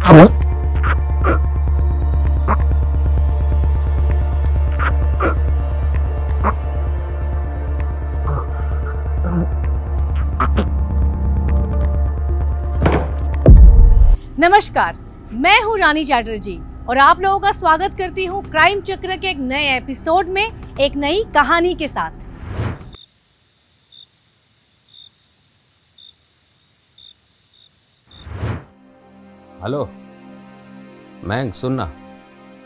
नमस्कार, मैं हूं रानी चैटर्जी और आप लोगों का स्वागत करती हूं क्राइम चक्र के एक नए एपिसोड में एक नई कहानी के साथ। हेलो मयंक, सुनना,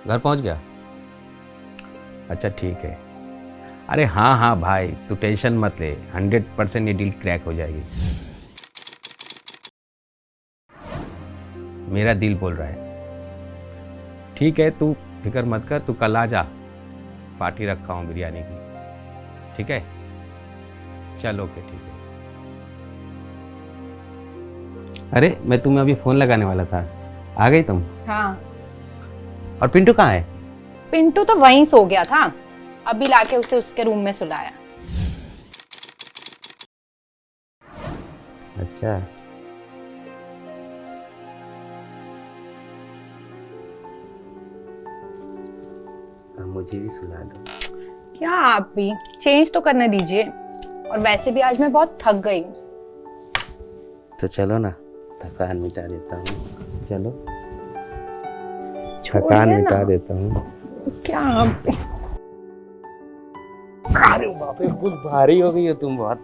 घर पहुंच गया? अच्छा ठीक है। अरे हाँ भाई, तू टेंशन मत ले, 100% ये डील क्रैक हो जाएगी। मेरा दिल बोल रहा है। ठीक है, तू फिक्र मत कर, तू कल आ जा, पार्टी रखा हूँ बिरयानी की। ठीक है, चल ओके, ठीक है। अरे मैं तुम्हें अभी फोन लगाने वाला था, आ गई तुम? हाँ। और पिंटू कहाँ है? पिंटू तो वहीं सो गया था, अभी लाके उसे उसके रूम में सुलाया। अच्छा, मुझे भी सुला दो। क्या आप भी चेंज तो करने दीजिए, और वैसे भी आज मैं बहुत थक गई हूँ। तो चलो ना, थकान मिटा देता हूँ। चलो, थकान मिटा देता हूँ। क्या आप भी? अरे बाप रे, बहुत भारी हो गई हो तुम बहुत।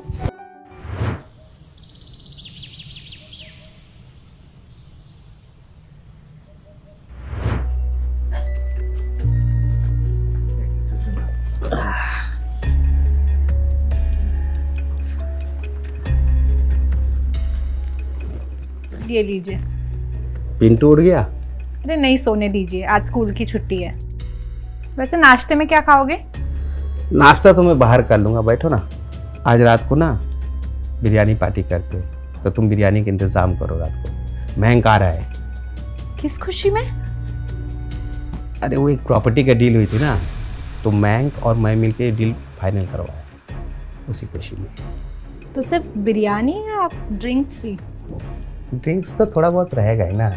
ये लीजिए। पिंटू उड़ गया? अरे नहीं, सोने दीजिए, आज स्कूल की छुट्टी है। वैसे नाश्ते में क्या खाओगे? नाश्ता तो मैं बाहर कर लूंगा, बैठो ना। आज रात को ना बिरयानी पार्टी करते हैं, तो तुम बिरयानी का इंतजाम करो रात को। महंग आ रहा है। किस खुशी में? अरे वो एक प्रॉपर्टी का डील हुई थी ना, तो महंग और मैं मिलके डील फाइनल करवाया, उसी खुशी में। तो सिर्फ बिरयानी या ड्रिंक्स भी? ड्रिंक्स तो थोड़ा बहुत रहेगा ही ना।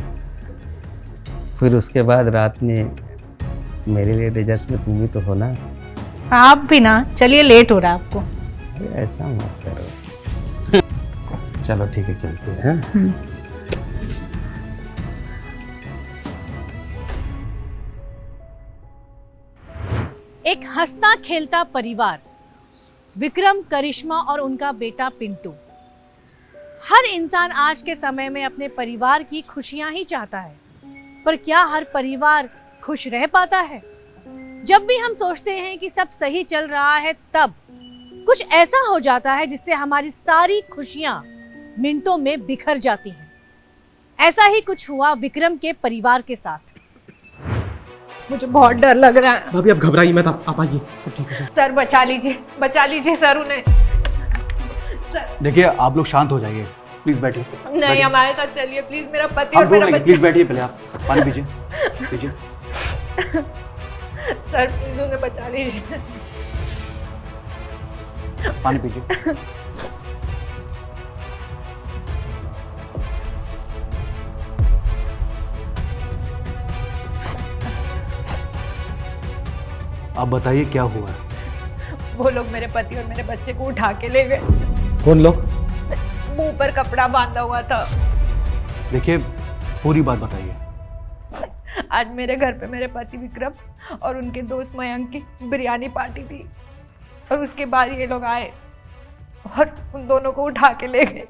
फिर उसके बाद रात में मेरे लिए डेजर्ट्स में तुम भी तो हो ना। आप भी ना। चलिए, लेट हो रहा है आपको। अरे ऐसा मत करो। चलो ठीक है, चलते हैं। एक हंसता खेलता परिवार, विक्रम, करिश्मा और उनका बेटा पिंटू। हर इंसान आज के समय में अपने परिवार की खुशियां ही चाहता है, पर क्या हर परिवार खुश रह पाता है? जब भी हम सोचते हैं कि सब सही चल रहा है, तब कुछ ऐसा हो जाता है जिससे हमारी सारी खुशियां मिनटों में बिखर जाती हैं। ऐसा ही कुछ हुआ विक्रम के परिवार के साथ। मुझे बहुत डर लग रहा है। भाभी आप घबराइए मत, आप आइए, सब ठीक है सर। सर बचा लीजिए सर उन्हें। देखिए आप लोग शांत हो जाइए, प्लीज बैठिए। नहीं, हमारे साथ चलिए प्लीज, मेरा पति आप और मेरा लेंगे, बच्चा। प्लीज बैठिए, पहले आप पानी पीजिए, पीजिए। सर प्लीज उन्हें बचा लीजिए। पानी पीजिए। आप बताइए क्या हुआ है? वो लोग मेरे पति और मेरे बच्चे को उठा के ले गए। कौन लोग? मुंह पर कपड़ा बांधा हुआ था। देखिए पूरी बात बताइए। आज मेरे घर पे मेरे पति विक्रम और उनके दोस्त मयंक की बिरयानी पार्टी थी, और उसके बाद ये लोग आए और उन दोनों को उठा के ले गए।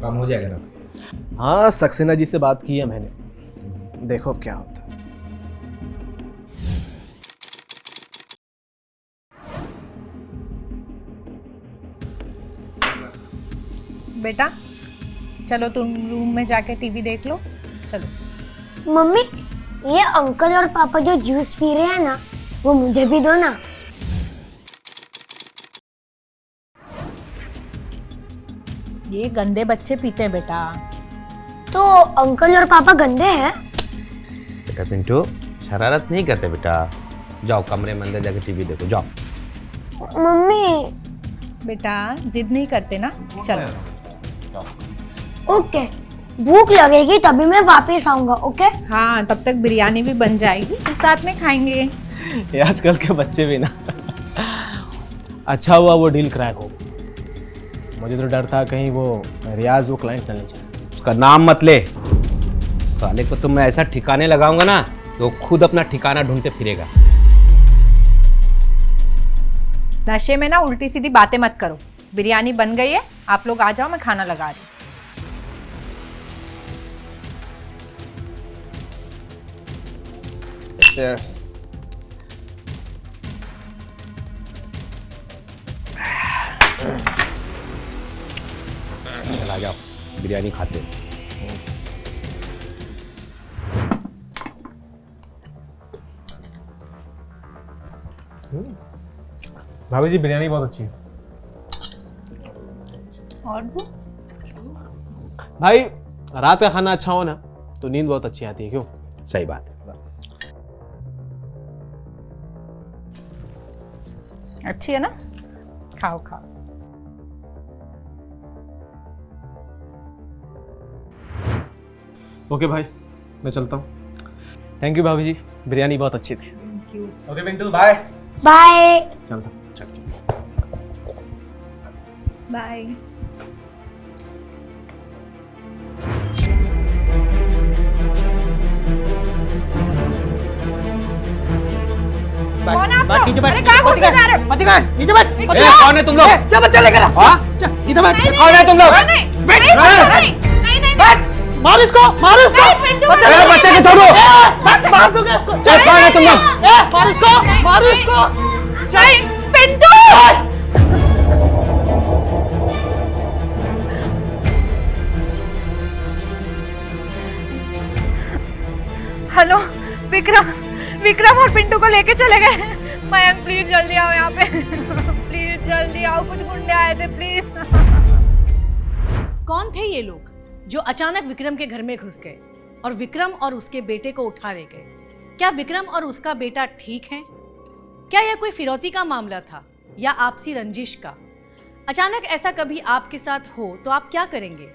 काम हो जाएगा ना? हाँ, सक्सेना जी से बात की है मैंने, देखो अब क्या होता है। बेटा चलो, तुम रूम में जाके टीवी देख लो। चलो। मम्मी, ये अंकल और पापा जो जूस पी रहे हैं ना, वो मुझे भी दो ना। ये गंदे बच्चे पीते हैं बेटा। तो अंकल और पापा गंदे हैं? बेटा पिंटू, शरारत नहीं करते बेटा। जाओ कमरे में अंदर जाके टीवी देखो, जाओ। मम्मी, बेटा जिद नहीं करते ना, चलो। ओके, भूख लगेगी तभी मैं वापस आऊंगा। ओके हाँ, तब तक बिरयानी भी बन जाएगी, हम साथ में खाएंगे। ये आजकल के बच्चे भी ना। अच्छा हुआ वो डील क्रैक हो। मुझे तो डर था कहीं वो रियाज वो क्लाइंट न ले जाए। उसका नाम मत ले, साले को तो मैं ऐसा ठिकाने लगाऊंगा ना तो खुद अपना ठिकाना ढूंढते फिरेगा। नशे में ना उल्टी सीधी बातें मत करो। बिरयानी बन गई है, आप लोग आ जाओ, मैं खाना लगा रही हूँ। Cheers. चल आ जाओ, बिरयानी खाते हैं। भाभी जी बिरयानी बहुत अच्छी है। और वो भाई रात का खाना अच्छा हो ना तो नींद बहुत अच्छी आती है, क्यों? सही बात है। अच्छी है ना, खाओ खाओ। ओके भाई, मैं चलता हूँ। थैंक यू भाभी जी, बिरयानी बहुत अच्छी थी। Okay Pintu, bye. बाय। चलता हूँ। बाय। कौन आप लोग? अरे कहाँ घुस जा रहे हो? नीचे बैठ। कौन है तुम लोग? क्या बच्चा लेकर? हाँ? इधर बैठ। कौन है तुम लोग? नहीं, मार इसको, मार इसको। बच्चे को छोड़ो। मार दूंगा इसको। चल, कौन है तुम लोग? मार इसको, मार इसको। पिंटू। हेलो, विक्रम और पिंटू को लेके चले गए। मयंक प्लीज जल्दी आओ यहाँ पे। प्लीज जल्दी आओ, कुछ गुंडे आए थे, प्लीज। कौन थे ये लोग जो अचानक विक्रम के घर में घुस गए और विक्रम और उसके बेटे को उठा ले गए? क्या विक्रम और उसका बेटा ठीक हैं? क्या यह कोई फिरौती का मामला था या आपसी रंजिश का? अचानक ऐसा कभी आपके साथ हो तो आप क्या करेंगे?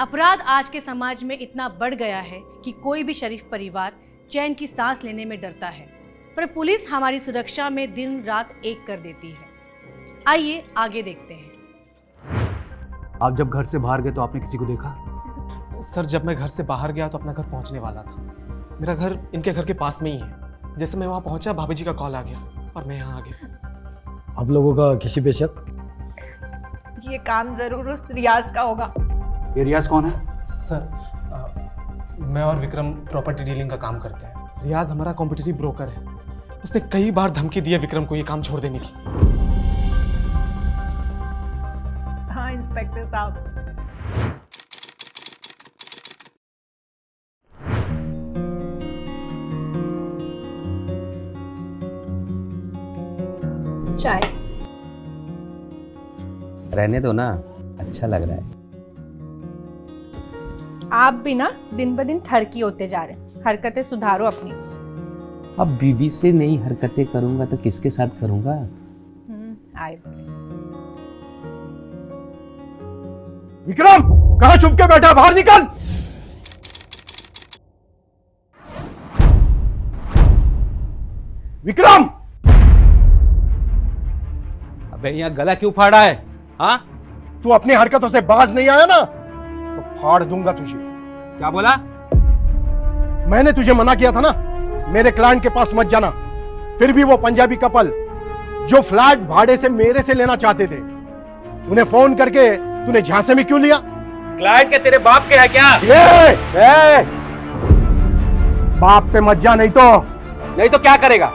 अपराध आज के समाज में इतना बढ़ गया है कि कोई भी शरीफ परिवार चैन की सांस लेने में डरता है, पर पुलिस हमारी सुरक्षा में दिन रात एक कर देती है। आइए आगे देखते हैं। आप जब घर से बाहर गए तो आपने किसी को देखा? सर, जब मैं घर से बाहर गया तो अपना घर पहुंचने वाला था। मेरा घर इनके घर के पास में ही है। जैसे मैं वहां पहुंचा, भाभी जी का कॉल आ गया और मैं यहाँ आ गया। आप लोगों का किसी पे शक? ये काम जरूर उस रियाज का होगा। ये रियाज कौन है? सर, मैं और विक्रम प्रॉपर्टी डीलिंग का काम करते हैं। रियाज हमारा कॉम्पिटिटिव ब्रोकर है। उसने कई बार धमकी दी है विक्रम को ये काम छोड़ देने की। हाँ इंस्पेक्टर साहब। चाय। रहने दो ना, अच्छा लग रहा है। आप भी ना दिन ब दिन थरकी होते जा रहे हैं, हरकतें सुधारो अपनी। अब बीबी से नई हरकतें करूंगा तो किसके साथ करूंगा? आए विक्रम, कहाँ छुप के बैठा? बाहर निकल। विक्रम! अबे यहाँ गला क्यों फाड़ा है? हाँ? तू अपनी हरकतों से बाज नहीं आया ना तो फाड़ दूंगा तुझे। क्या बोला? मैंने तुझे मना किया था ना, मेरे क्लाइंट के पास मत जाना। फिर भी वो पंजाबी कपल जो फ्लैट भाड़े से मेरे से लेना चाहते थे, उन्हें फोन करके तूने झांसे में क्यों लिया? क्लाइंट के तेरे बाप के है क्या? बाप पे मत जा, नहीं तो क्या करेगा?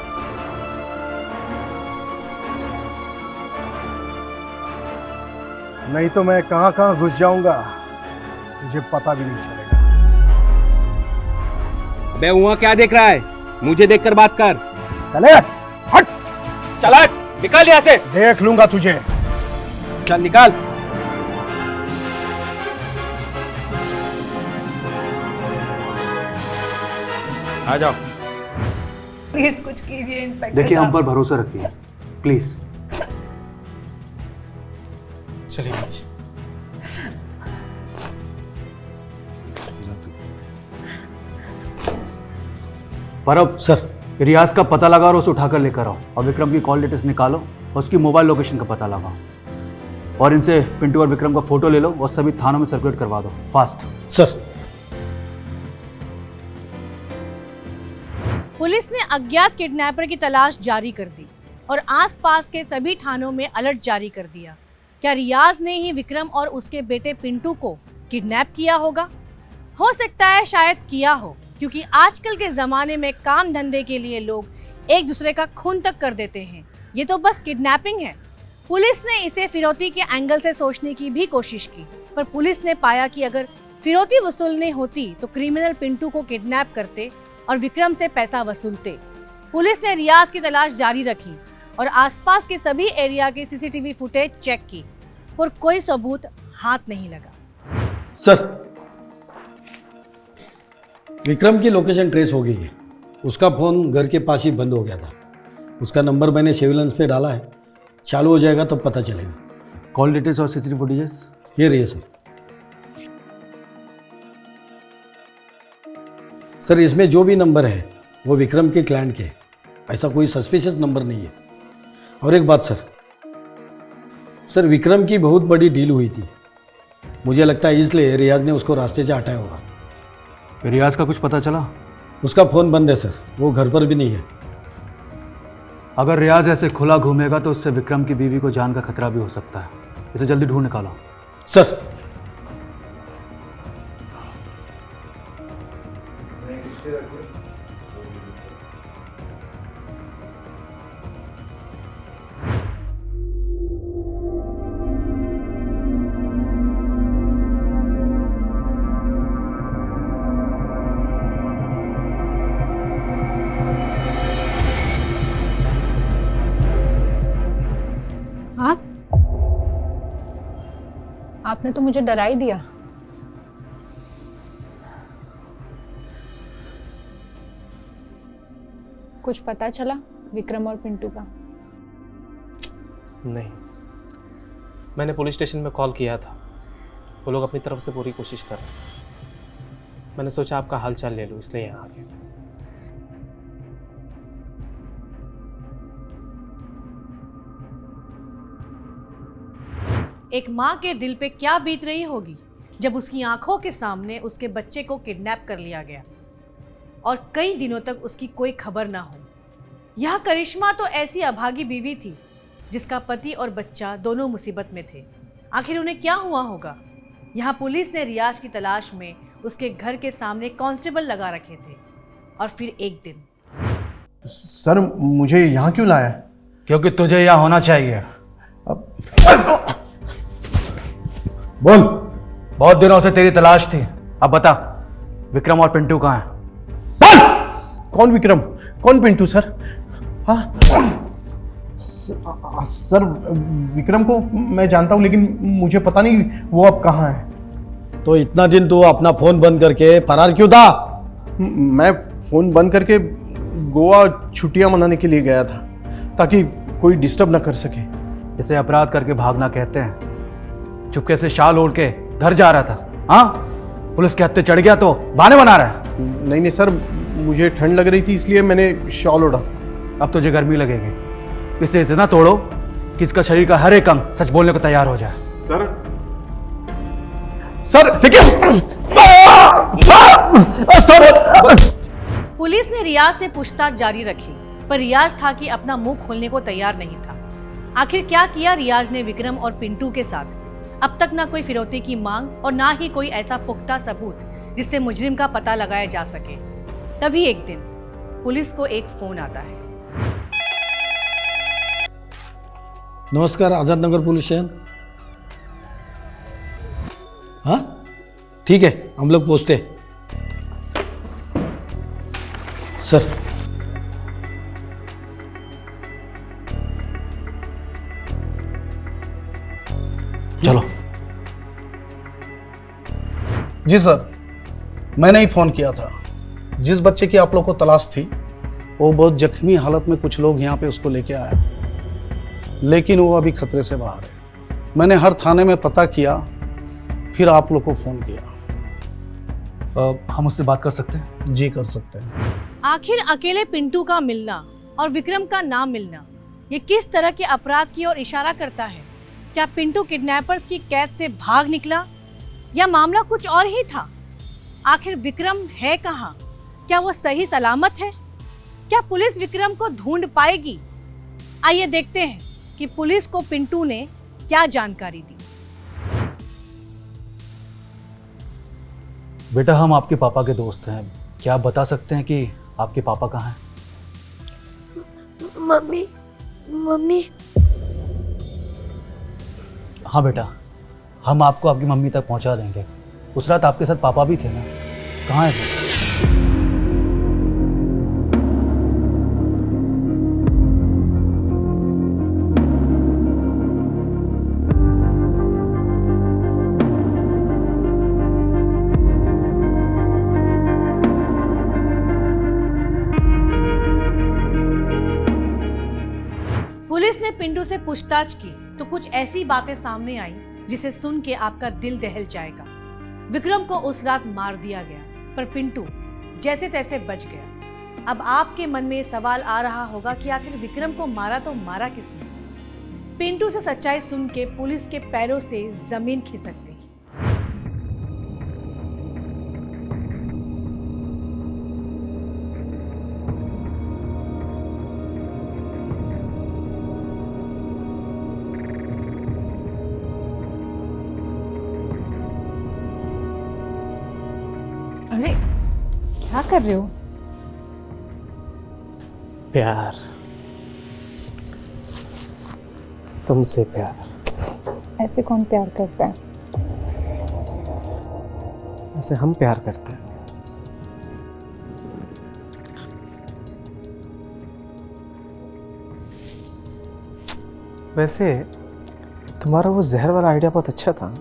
नहीं तो मैं कहां कहां घुस जाऊंगा मुझे पता भी नहीं चलेगा। अबे वहां क्या देख रहा है? मुझे देखकर बात कर। चले हट। चल हट, निकल यहाँ से। देख लूंगा तुझे। चल निकाल। आ जाओ। प्लीज कुछ कीजिए इंस्पेक्टर देखिए, हम साहब। पर भरोसा रखिए प्लीज। चलिए भाई जी। परब सर। रियाज का पता लगाओ और उसे उठाकर लेकर आओ और विक्रम की कॉल डिटेल्स निकालो और उसकी मोबाइल लोकेशन का पता लगाओ और इनसे पिंटू और विक्रम का फोटो ले लो और सभी थानों में सर्कुलेट करवा दो फास्ट। सर। पुलिस ने अज्ञात किडनैपर की तलाश जारी कर दी और आसपास के सभी थानों में अलर्ट जारी कर दिया। क्या रियाज ने ही विक्रम और उसके बेटे पिंटू को किडनैप किया होगा? हो सकता है शायद किया हो, क्योंकि आजकल के ज़माने में काम धंधे के लिए लोग एक दूसरे का खून तक कर देते हैं। ये तो बस किडनैपिंग है। पुलिस ने इसे फिरौती के एंगल से सोचने की भी कोशिश की, पर पुलिस ने पाया कि अगर फिरौती वसूलनी होती तो क्रिमिनल पिंटू को किडनैप करते और विक्रम से पैसा वसूलते। पुलिस ने रियाज की तलाश जारी रखी और आसपास के सभी एरिया की सीसीटीवी फुटेज चेक की, पर कोई सबूत हाथ नहीं लगा। सर, विक्रम की लोकेशन ट्रेस हो गई है। उसका फ़ोन घर के पास ही बंद हो गया था। उसका नंबर मैंने सर्विलांस पे डाला है, चालू हो जाएगा तो पता चलेगा। कॉल डिटेल्स और सीसीटीवी फुटेजेस ये रही है सर। सर, इसमें जो भी नंबर है वो विक्रम के क्लाइंट के, ऐसा कोई सस्पिशियस नंबर नहीं है। और एक बात सर, विक्रम की बहुत बड़ी डील हुई थी। मुझे लगता है इसलिए रियाज ने उसको रास्ते से हटाया होगा। रियाज का कुछ पता चला? उसका फ़ोन बंद है सर, वो घर पर भी नहीं है। अगर रियाज ऐसे खुला घूमेगा तो उससे विक्रम की बीवी को जान का खतरा भी हो सकता है। इसे जल्दी ढूंढ निकालो। सर। आपने तो मुझे डरा ही दिया। कुछ पता चला विक्रम और पिंटू का? नहीं, मैंने पुलिस स्टेशन में कॉल किया था। वो लोग अपनी तरफ से पूरी कोशिश कर रहे हैं। मैंने सोचा आपका हालचाल ले लूँ, इसलिए यहाँ आ गया। एक माँ के दिल पे क्या बीत रही होगी जब उसकी आंखों के सामने उसके बच्चे को किडनैप कर लिया गया और कई दिनों तक उसकी कोई खबर ना हो। यह करिश्मा तो ऐसी अभागी बीवी थी जिसका पति और बच्चा दोनों मुसीबत में थे। आखिर उन्हें क्या हुआ होगा? यहाँ पुलिस ने रियाज की तलाश में उसके घर के सामने कांस्टेबल लगा रखे थे। और फिर एक दिन, सर, मुझे यहाँ क्यों लाया? क्योंकि तुझे यहाँ होना चाहिए। बोल। बहुत दिनों से तेरी तलाश थी। अब बता, विक्रम और पिंटू कहाँ हैं? बोल। कौन विक्रम, कौन पिंटू सर? हाँ सर, विक्रम को मैं जानता हूँ, लेकिन मुझे पता नहीं वो अब कहाँ है। तो इतना दिन तू अपना फोन बंद करके फरार क्यों था? मैं फोन बंद करके गोवा छुट्टियां मनाने के लिए गया था, ताकि कोई डिस्टर्ब ना कर सके। इसे अपराध करके भागना कहते हैं। चुपके से शाल ओढ़ के घर जा रहा था, हाँ? पुलिस के हत्थे चढ़ गया तो बहाने बना रहा है। नहीं सर, मुझे ठंड लग रही थी इसलिए मैंने शॉल ओढ़ा था। अब तुझे गर्मी लगेगी। इसे इतना तोड़ो कि इसका शरीर का हर एक अंग सच बोलने को तैयार हो जाए। सर पुलिस ने रियाज से पूछताछ जारी रखी, पर रियाज था कि अपना मुंह खोलने को तैयार नहीं था। आखिर क्या किया रियाज ने विक्रम और पिंटू के साथ? अब तक ना कोई फिरौती की मांग और ना ही कोई ऐसा पुख्ता सबूत जिससे मुजरिम का पता लगाया जा सके। तभी एक दिन पुलिस को एक फोन आता है। नमस्कार, आजाद नगर पुलिस स्टेशन। हाँ ठीक है, हम लोग पहुंचते। सर, चलो। जी सर, मैंने ही फ़ोन किया था। जिस बच्चे की आप लोग को तलाश थी, वो बहुत जख्मी हालत में कुछ लोग यहाँ पे उसको लेके आए, लेकिन वो अभी खतरे से बाहर है। मैंने हर थाने में पता किया, फिर आप लोग को फ़ोन किया। हम उससे बात कर सकते हैं? जी कर सकते हैं। आखिर अकेले पिंटू का मिलना और विक्रम का ना मिलना ये किस तरह के अपराध की ओर इशारा करता है? क्या पिंटू किडनैपर्स की कैद से भाग निकला या मामला कुछ और ही था? आखिर विक्रम है कहाँ? क्या वो सही सलामत है? क्या पुलिस विक्रम को ढूंढ पाएगी? आइए देखते हैं कि पुलिस को पिंटू ने क्या जानकारी दी। बेटा, हम आपके पापा के दोस्त हैं। क्या आप बता सकते हैं कि आपके पापा कहाँ हैं? मम्मी मम्मी हाँ बेटा, हम आपको आपकी मम्मी तक पहुंचा देंगे। उस रात आपके साथ पापा भी थे ना? कहाँ है वो? पुलिस ने पिंटू से पूछताछ की तो कुछ ऐसी बातें सामने आई जिसे सुन के आपका दिल दहल जाएगा। विक्रम को उस रात मार दिया गया, पर पिंटू जैसे तैसे बच गया। अब आपके मन में ये सवाल आ रहा होगा कि आखिर विक्रम को मारा तो मारा किसने? पिंटू से सच्चाई सुन के पुलिस के पैरों से जमीन खिसक गई। अरे क्या कर रहे हो? प्यार, तुमसे प्यार। ऐसे कौन प्यार करता है? ऐसे हम प्यार करते हैं। वैसे तुम्हारा वो जहर वाला आइडिया बहुत अच्छा था।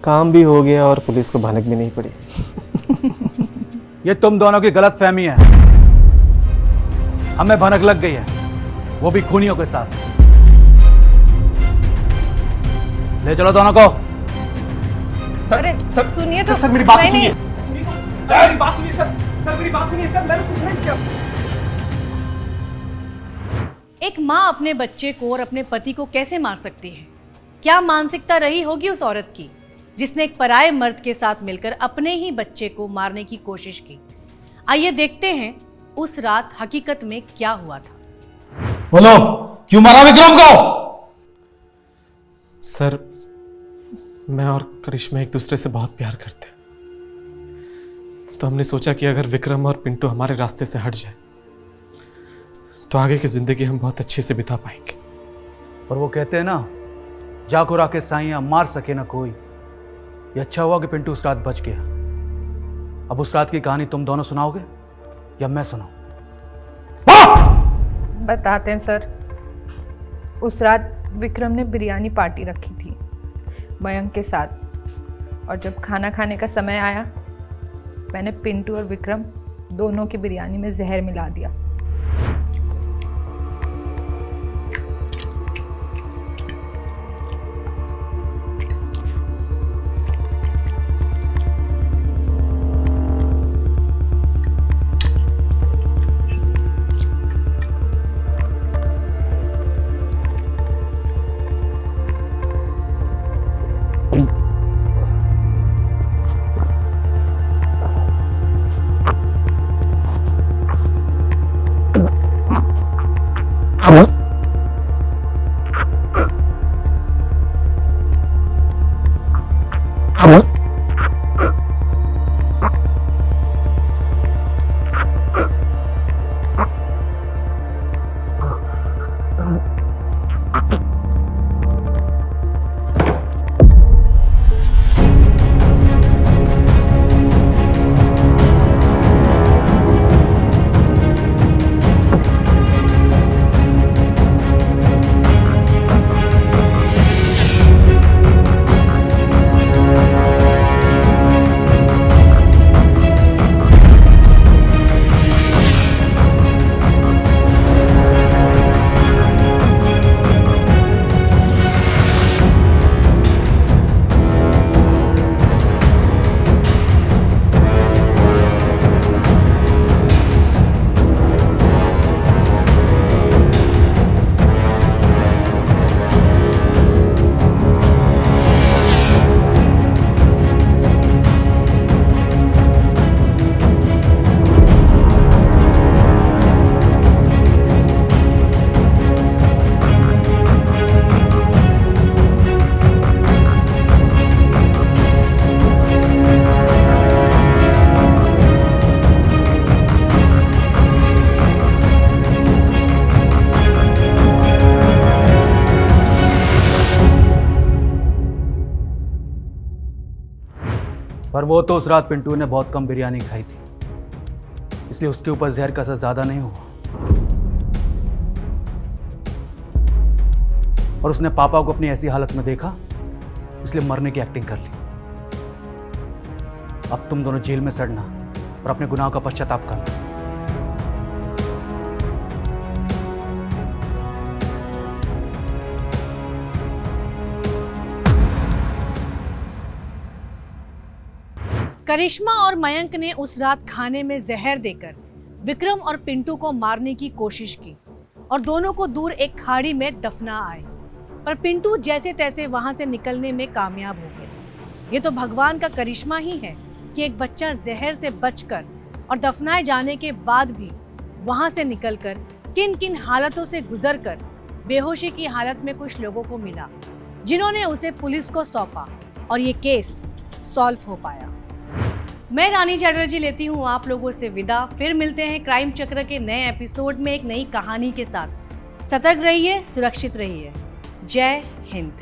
काम भी हो गया और पुलिस को भनक भी नहीं पड़ी। ये तुम दोनों की गलत फहमी है। हमें भनक लग गई है, वो भी खूनियों के साथ। ले चलो दोनों को। अरे सुनिए तो। सर मेरी बात नहीं, सुनिए। नहीं। मेरी बात सुनिए सर। सर मेरी बात सुनिए सर। मैंने कुछ नहीं किया। एक माँ अपने बच्चे को और अपने पति को कैसे मार सकती है? क्या मानसिकता रही होगी उस औरत की जिसने एक पराये मर्द के साथ मिलकर अपने ही बच्चे को मारने की कोशिश की? आइए देखते हैं उस रात हकीकत में क्या हुआ था। बोलो, क्यों मारा विक्रम को? सर मैं और करिश्मा एक दूसरे से बहुत प्यार करते हैं, तो हमने सोचा कि अगर विक्रम और पिंटू हमारे रास्ते से हट जाए तो आगे की जिंदगी हम बहुत अच्छे से बिता पाएंगे। पर वो कहते हैं ना, जाको राके साइयां मार सके ना कोई। ये अच्छा हुआ कि पिंटू उस रात बच गया। अब उस रात की कहानी तुम दोनों सुनाओगे या मैं सुनाऊं? बताते हैं सर। उस रात विक्रम ने बिरयानी पार्टी रखी थी मयंक के साथ, और जब खाना खाने का समय आया मैंने पिंटू और विक्रम दोनों की बिरयानी में जहर मिला दिया। पर वो तो उस रात पिंटू ने बहुत कम बिरयानी खाई थी, इसलिए उसके ऊपर जहर का असर ज़्यादा नहीं हुआ। और उसने पापा को अपनी ऐसी हालत में देखा, इसलिए मरने की एक्टिंग कर ली। अब तुम दोनों जेल में सड़ना और अपने गुनाह का पश्चाताप करना। करिश्मा और मयंक ने उस रात खाने में जहर देकर विक्रम और पिंटू को मारने की कोशिश की और दोनों को दूर एक खाड़ी में दफना आए, पर पिंटू जैसे तैसे वहां से निकलने में कामयाब हो गया। ये तो भगवान का करिश्मा ही है कि एक बच्चा जहर से बचकर और दफनाए जाने के बाद भी वहां से निकलकर किन किन हालतों से गुजरकर बेहोशी की हालत में कुछ लोगों को मिला, जिन्होंने उसे पुलिस को सौंपा और ये केस सॉल्व हो पाया। मैं रानी चैटर्जी लेती हूँ आप लोगों से विदा। फिर मिलते हैं क्राइम चक्र के नए एपिसोड में एक नई कहानी के साथ। सतर्क रहिए, सुरक्षित रहिए। जय हिंद।